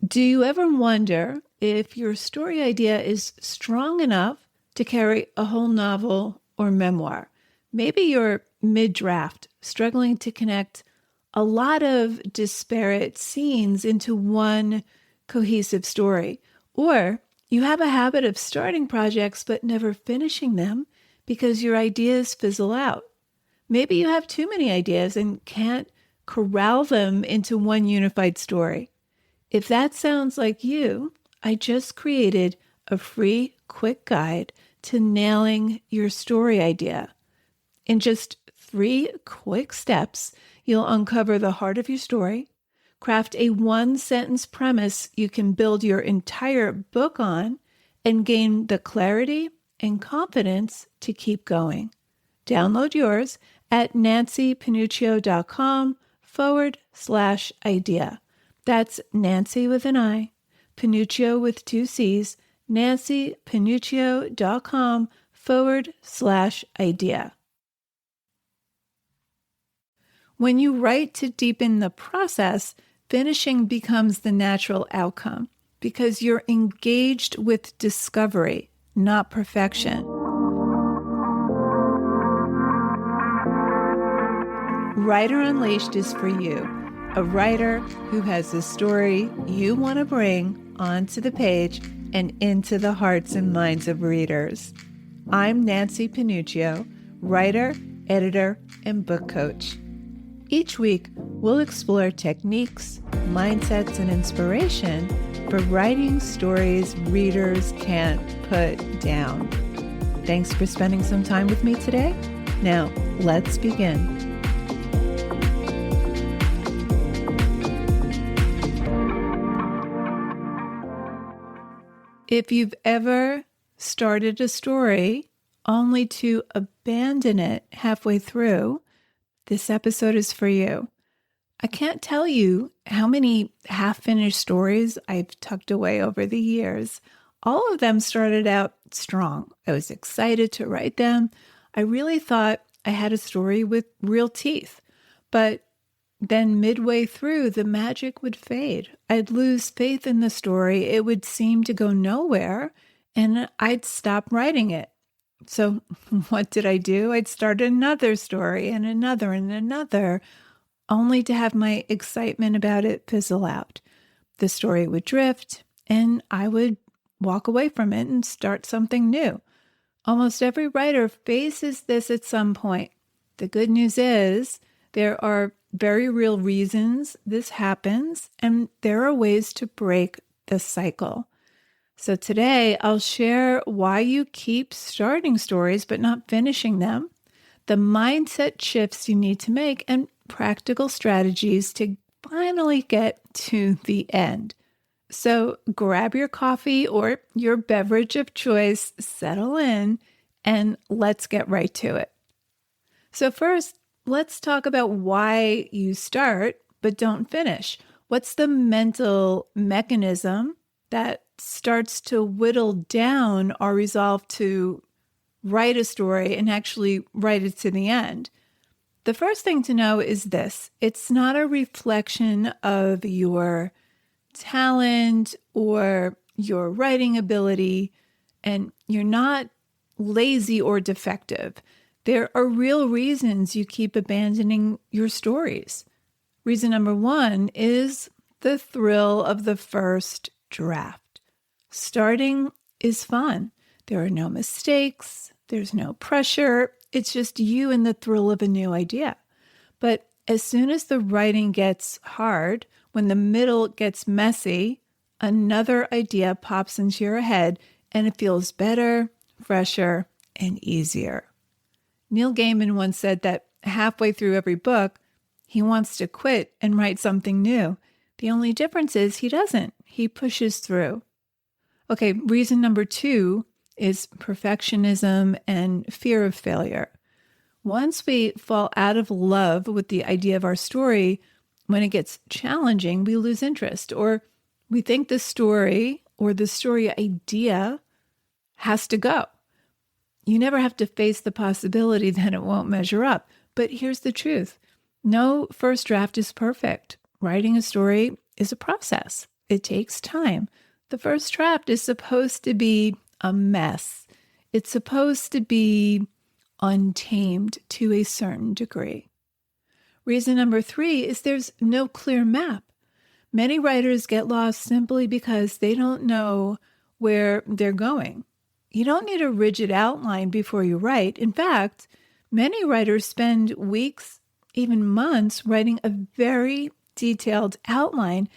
Do you ever wonder if your story idea is strong enough to carry a whole novel or memoir? Maybe you're mid-draft, struggling to connect a lot of disparate scenes into one cohesive story. Or you have a habit of starting projects but never finishing them because your ideas fizzle out. Maybe you have too many ideas and can't corral them into one unified story. If that sounds like you, I just created a free, quick guide to nailing your story idea. In just 3 quick steps, you'll uncover the heart of your story, craft a one-sentence premise you can build your entire book on, and gain the clarity and confidence to keep going. Download yours at nancypanuccio.com/idea. That's Nancy with an I, Panuccio with 2 C's, nancypanuccio.com/idea. When you write to deepen the process, finishing becomes the natural outcome because you're engaged with discovery, not perfection. Writer Unleashed is for you, a writer who has the story you want to bring onto the page and into the hearts and minds of readers. I'm Nancy Panuccio, writer, editor, and book coach. Each week, we'll explore techniques, mindsets, and inspiration for writing stories readers can't put down. Thanks for spending some time with me today. Now, let's begin. If you've ever started a story only to abandon it halfway through, this episode is for you. I can't tell you how many half-finished stories I've tucked away over the years. All of them started out strong. I was excited to write them. I really thought I had a story with real teeth. But then midway through, the magic would fade. I'd lose faith in the story. It would seem to go nowhere, and I'd stop writing it. So what did I do? I'd start another story and another, only to have my excitement about it fizzle out. The story would drift, and I would walk away from it and start something new. Almost every writer faces this at some point. The good news is there are very real reasons this happens, and there are ways to break the cycle. So today, I'll share why you keep starting stories but not finishing them, the mindset shifts you need to make, and practical strategies to finally get to the end. So grab your coffee or your beverage of choice, settle in, and let's get right to it. So first, let's talk about why you start but don't finish. What's the mental mechanism that starts to whittle down our resolve to write a story and actually write it to the end? The first thing to know is this: it's not a reflection of your talent or your writing ability, and you're not lazy or defective. There are real reasons you keep abandoning your stories. Reason number 1 is the thrill of the first draft. Starting is fun. There are no mistakes. There's no pressure. It's just you and the thrill of a new idea. But as soon as the writing gets hard, when the middle gets messy, another idea pops into your head and it feels better, fresher, and easier. Neil Gaiman once said that halfway through every book, he wants to quit and write something new. The only difference is he doesn't. He pushes through. Okay, reason number 2 is perfectionism and fear of failure. Once we fall out of love with the idea of our story, when it gets challenging, we lose interest, or we think the story or the story idea has to go. You never have to face the possibility that it won't measure up. But here's the truth. No first draft is perfect. Writing a story is a process. It takes time. The first draft is supposed to be a mess. It's supposed to be untamed to a certain degree. Reason number 3 is there's no clear map. Many writers get lost simply because they don't know where they're going. You don't need a rigid outline before you write. In fact, many writers spend weeks, even months, writing a very detailed outline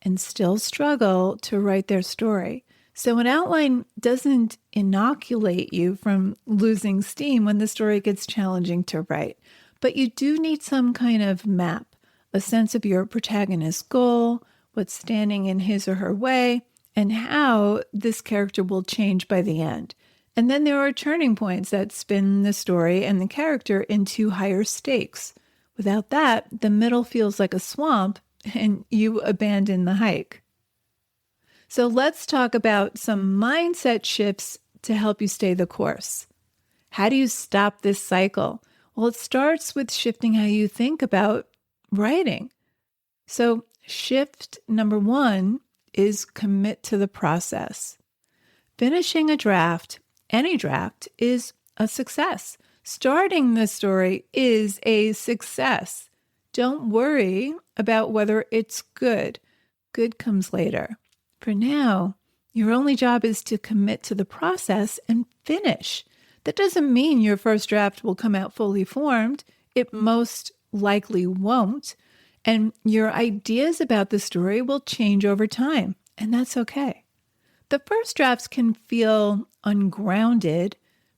and still struggle to write their story. So an outline doesn't inoculate you from losing steam when the story gets challenging to write. But you do need some kind of map, a sense of your protagonist's goal, what's standing in his or her way, and how this character will change by the end. And then there are turning points that spin the story and the character into higher stakes. Without that, the middle feels like a swamp and you abandon the hike. So let's talk about some mindset shifts to help you stay the course. How do you stop this cycle? Well, it starts with shifting how you think about writing. So shift number 1 is commit to the process. Finishing a draft, any draft, is a success. Starting the story is a success. Don't worry about whether it's good. Good comes later. For now, your only job is to commit to the process and finish. That doesn't mean your first draft will come out fully formed. It most likely won't. And your ideas about the story will change over time, and that's okay. The first drafts can feel ungrounded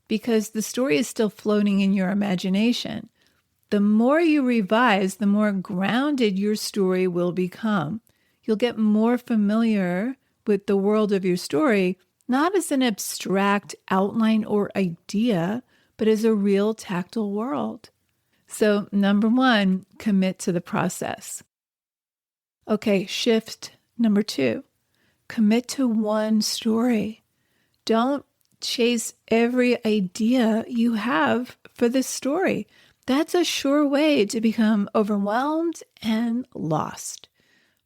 because the story is still floating in your imagination. The more you revise, the more grounded your story will become. You'll get more familiar with the world of your story, not as an abstract outline or idea, but as a real tactile world. So, number 1, commit to the process. Okay, shift number 2, commit to one story. Don't chase every idea you have for this story. That's a sure way to become overwhelmed and lost.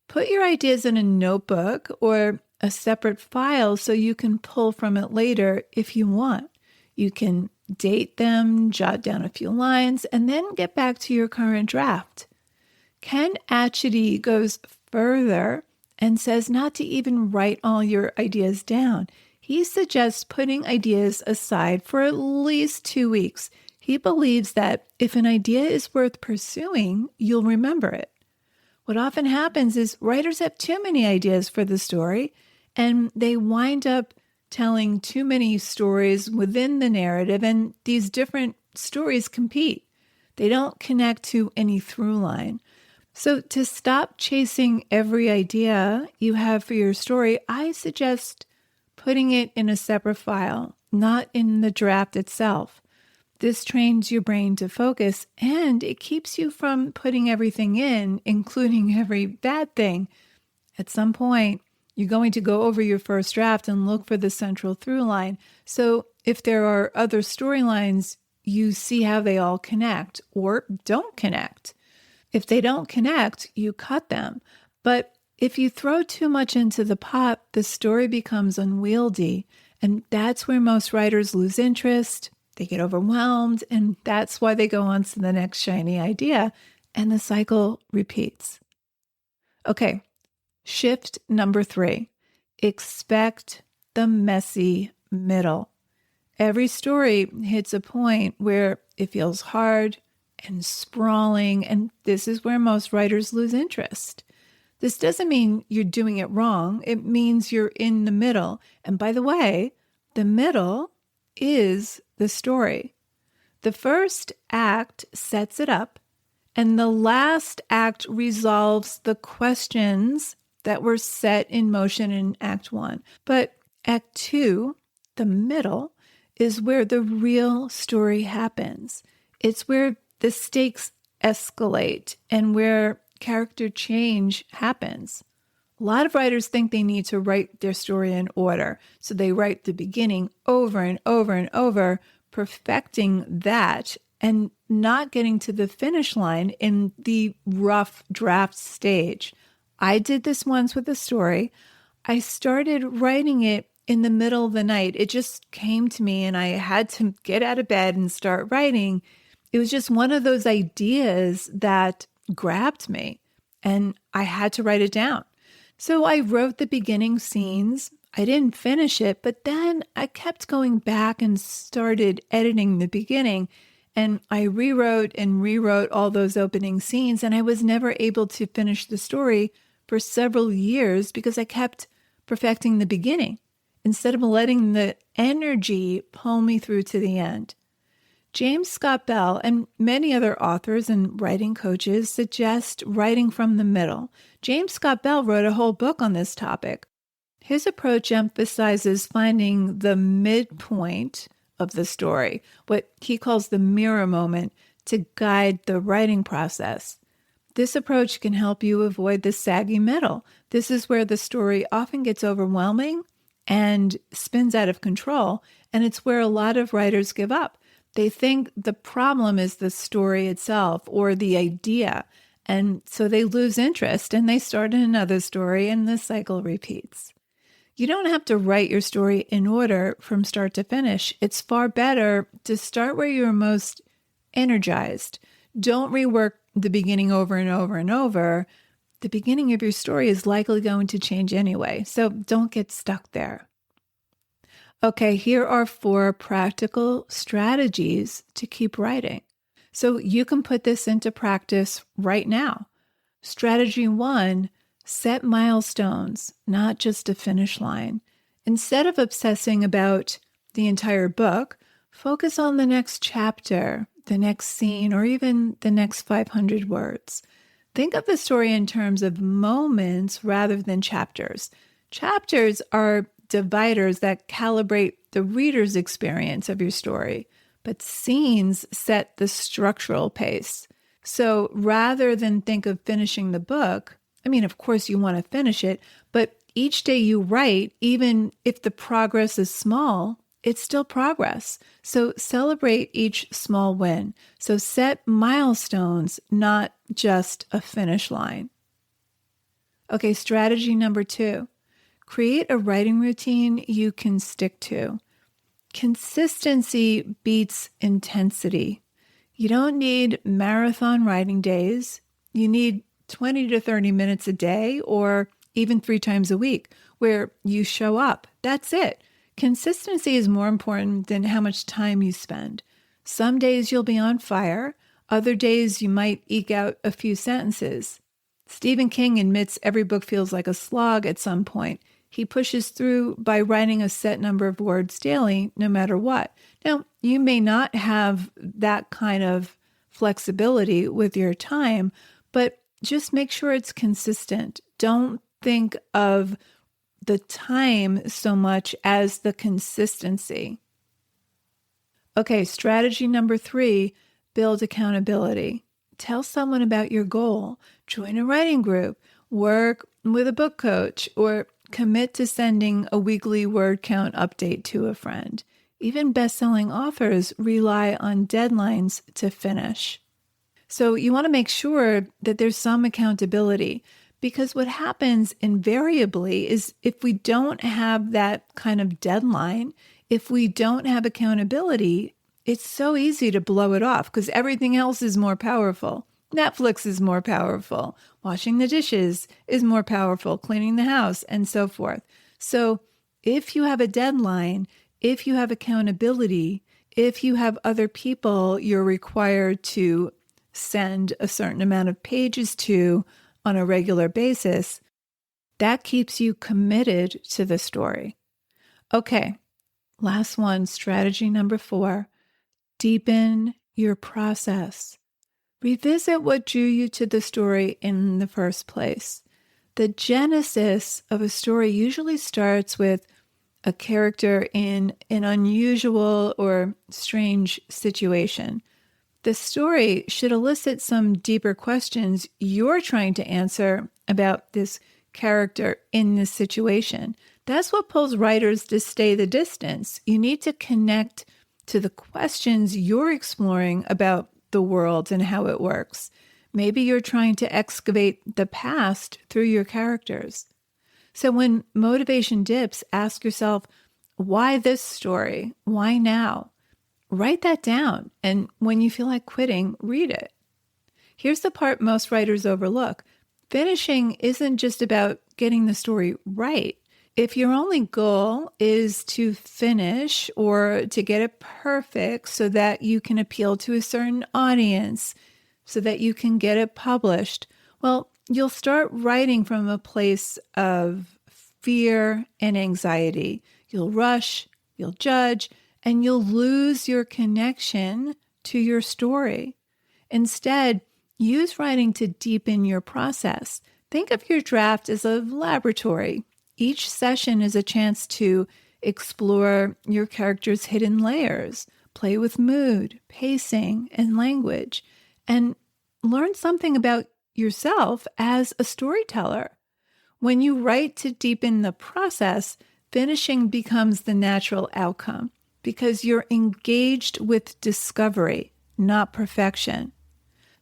Put your ideas in a notebook or a separate file so you can pull from it later if you want. You can date them, jot down a few lines, and then get back to your current draft. Ken Atchity goes further and says not to even write all your ideas down. He suggests putting ideas aside for at least 2 weeks. He believes that if an idea is worth pursuing, you'll remember it. What often happens is writers have too many ideas for the story, and they wind up telling too many stories within the narrative, and these different stories compete. They don't connect to any through line. So to stop chasing every idea you have for your story, I suggest putting it in a separate file, not in the draft itself. This trains your brain to focus, and it keeps you from putting everything in, including every bad thing. At some point, you're going to go over your first draft and look for the central through line. So if there are other storylines, you see how they all connect or don't connect. If they don't connect, you cut them. But if you throw too much into the pot, the story becomes unwieldy. And that's where most writers lose interest. They get overwhelmed, and that's why they go on to the next shiny idea, and the cycle repeats. Okay, shift number 3. Expect the messy middle. Every story hits a point where it feels hard and sprawling, and this is where most writers lose interest. This doesn't mean you're doing it wrong. It means you're in the middle. And by the way, the middle is the story. The first act sets it up, and the last act resolves the questions that were set in motion in Act 1. But Act 2, the middle, is where the real story happens. It's where the stakes escalate and where character change happens. A lot of writers think they need to write their story in order. So they write the beginning over and over and over, perfecting that and not getting to the finish line in the rough draft stage. I did this once with a story. I started writing it in the middle of the night. It just came to me and I had to get out of bed and start writing. It was just one of those ideas that grabbed me and I had to write it down. So I wrote the beginning scenes. I didn't finish it, but then I kept going back and started editing the beginning. And I rewrote and rewrote all those opening scenes. And I was never able to finish the story for several years because I kept perfecting the beginning instead of letting the energy pull me through to the end. James Scott Bell and many other authors and writing coaches suggest writing from the middle. James Scott Bell wrote a whole book on this topic. His approach emphasizes finding the midpoint of the story, what he calls the mirror moment, to guide the writing process. This approach can help you avoid the saggy middle. This is where the story often gets overwhelming and spins out of control, and it's where a lot of writers give up. They think the problem is the story itself or the idea, and so they lose interest and they start in another story and the cycle repeats. You don't have to write your story in order from start to finish. It's far better to start where you're most energized. Don't rework the beginning over and over and over. The beginning of your story is likely going to change anyway, so don't get stuck there. Okay, here are 4 practical strategies to keep writing. So you can put this into practice right now. Strategy 1, set milestones, not just a finish line. Instead of obsessing about the entire book, focus on the next chapter, the next scene, or even the next 500 words. Think of the story in terms of moments rather than chapters. Chapters are dividers that calibrate the reader's experience of your story, but scenes set the structural pace. So rather than think of finishing the book, I mean, of course you want to finish it, but each day you write, even if the progress is small, it's still progress. So celebrate each small win. So set milestones, not just a finish line. Okay, strategy number 2. Create a writing routine you can stick to. Consistency beats intensity. You don't need marathon writing days. You need 20 to 30 minutes a day or even 3 times a week where you show up. That's it. Consistency is more important than how much time you spend. Some days you'll be on fire. Other days you might eke out a few sentences. Stephen King admits every book feels like a slog at some point. He pushes through by writing a set number of words daily, no matter what. Now, you may not have that kind of flexibility with your time, but just make sure it's consistent. Don't think of the time so much as the consistency. Okay, strategy number 3, build accountability. Tell someone about your goal. Join a writing group. Work with a book coach or commit to sending a weekly word count update to a friend. Even best-selling authors rely on deadlines to finish. So you want to make sure that there's some accountability, because what happens invariably is if we don't have that kind of deadline, if we don't have accountability, it's so easy to blow it off because everything else is more powerful. Netflix is more powerful. Washing the dishes is more powerful. Cleaning the house and so forth. So if you have a deadline, if you have accountability, if you have other people you're required to send a certain amount of pages to on a regular basis, that keeps you committed to the story. Okay, last one, strategy number 4, deepen your process. Revisit what drew you to the story in the first place. The genesis of a story usually starts with a character in an unusual or strange situation. The story should elicit some deeper questions you're trying to answer about this character in this situation. That's what pulls writers to stay the distance. You need to connect to the questions you're exploring about the world and how it works. Maybe you're trying to excavate the past through your characters. So when motivation dips, ask yourself, why this story? Why now? Write that down. And when you feel like quitting, read it. Here's the part most writers overlook. Finishing isn't just about getting the story right. If your only goal is to finish or to get it perfect so that you can appeal to a certain audience, so that you can get it published, well, you'll start writing from a place of fear and anxiety. You'll rush, you'll judge, and you'll lose your connection to your story. Instead, use writing to deepen your process. Think of your draft as a laboratory. Each session is a chance to explore your character's hidden layers, play with mood, pacing, and language, and learn something about yourself as a storyteller. When you write to deepen the process, finishing becomes the natural outcome because you're engaged with discovery, not perfection.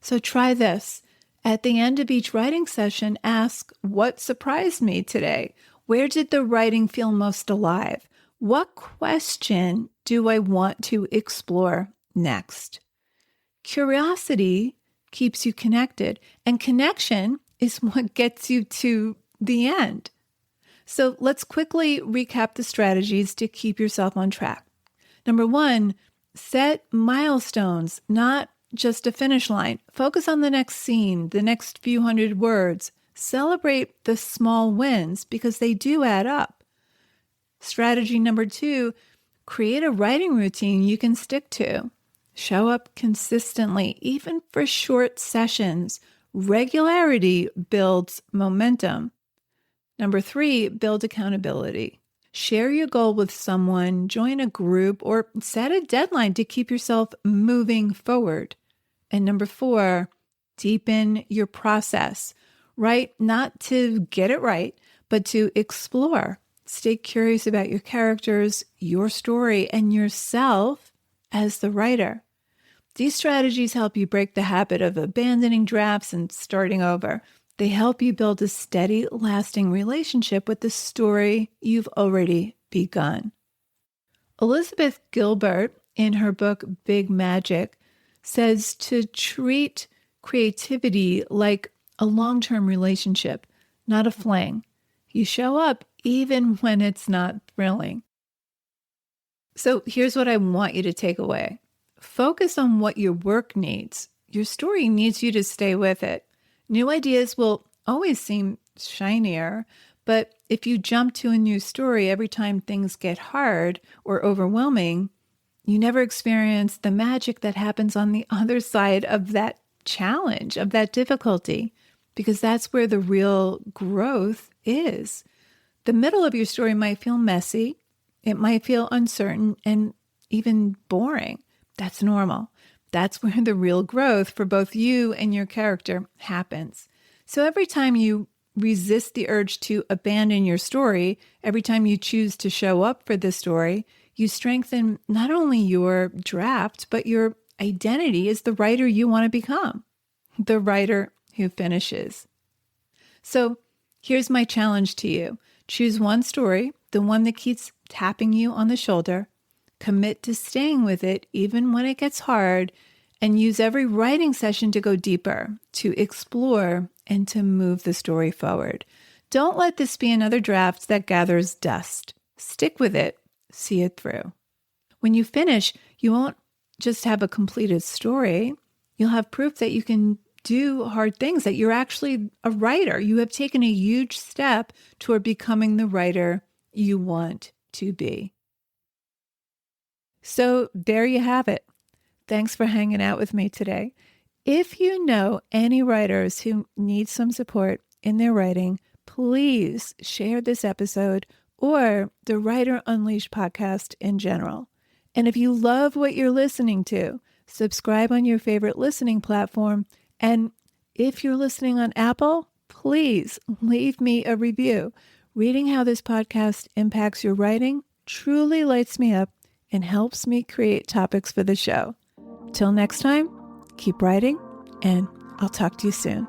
So try this. At the end of each writing session, ask, what surprised me today? Where did the writing feel most alive? What question do I want to explore next? Curiosity keeps you connected, and connection is what gets you to the end. So let's quickly recap the strategies to keep yourself on track. Number 1, set milestones, not just a finish line. Focus on the next scene, the next few hundred words. Celebrate the small wins because they do add up. Strategy number 2, create a writing routine you can stick to. Show up consistently, even for short sessions. Regularity builds momentum. Number 3, build accountability. Share your goal with someone, join a group, or set a deadline to keep yourself moving forward. And number 4, deepen your process. Write not to get it right, but to explore. Stay curious about your characters, your story, and yourself as the writer. These strategies help you break the habit of abandoning drafts and starting over. They help you build a steady, lasting relationship with the story you've already begun. Elizabeth Gilbert, in her book Big Magic, says to treat creativity like a long-term relationship, not a fling. You show up even when it's not thrilling. So here's what I want you to take away. Focus on what your work needs. Your story needs you to stay with it. New ideas will always seem shinier, but if you jump to a new story every time things get hard or overwhelming, you never experience the magic that happens on the other side of that challenge, of that difficulty, because that's where the real growth is. The middle of your story might feel messy. It might feel uncertain and even boring. That's normal. That's where the real growth for both you and your character happens. So every time you resist the urge to abandon your story, every time you choose to show up for the story, you strengthen not only your draft, but your identity as the writer you want to become, the writer who finishes. So here's my challenge to you. Choose one story, the one that keeps tapping you on the shoulder. Commit to staying with it even when it gets hard, and use every writing session to go deeper, to explore, and to move the story forward. Don't let this be another draft that gathers dust. Stick with it. See it through. When you finish, you won't just have a completed story. You'll have proof that you can do hard things, that you're actually a writer. You have taken a huge step toward becoming the writer you want to be. So there you have it. Thanks for hanging out with me today. If you know any writers who need some support in their writing, please share this episode or the Writer Unleashed podcast in general. And if you love what you're listening to, subscribe on your favorite listening platform. And if you're listening on Apple, please leave me a review. Reading how this podcast impacts your writing truly lights me up and helps me create topics for the show. Till next time, keep writing and I'll talk to you soon.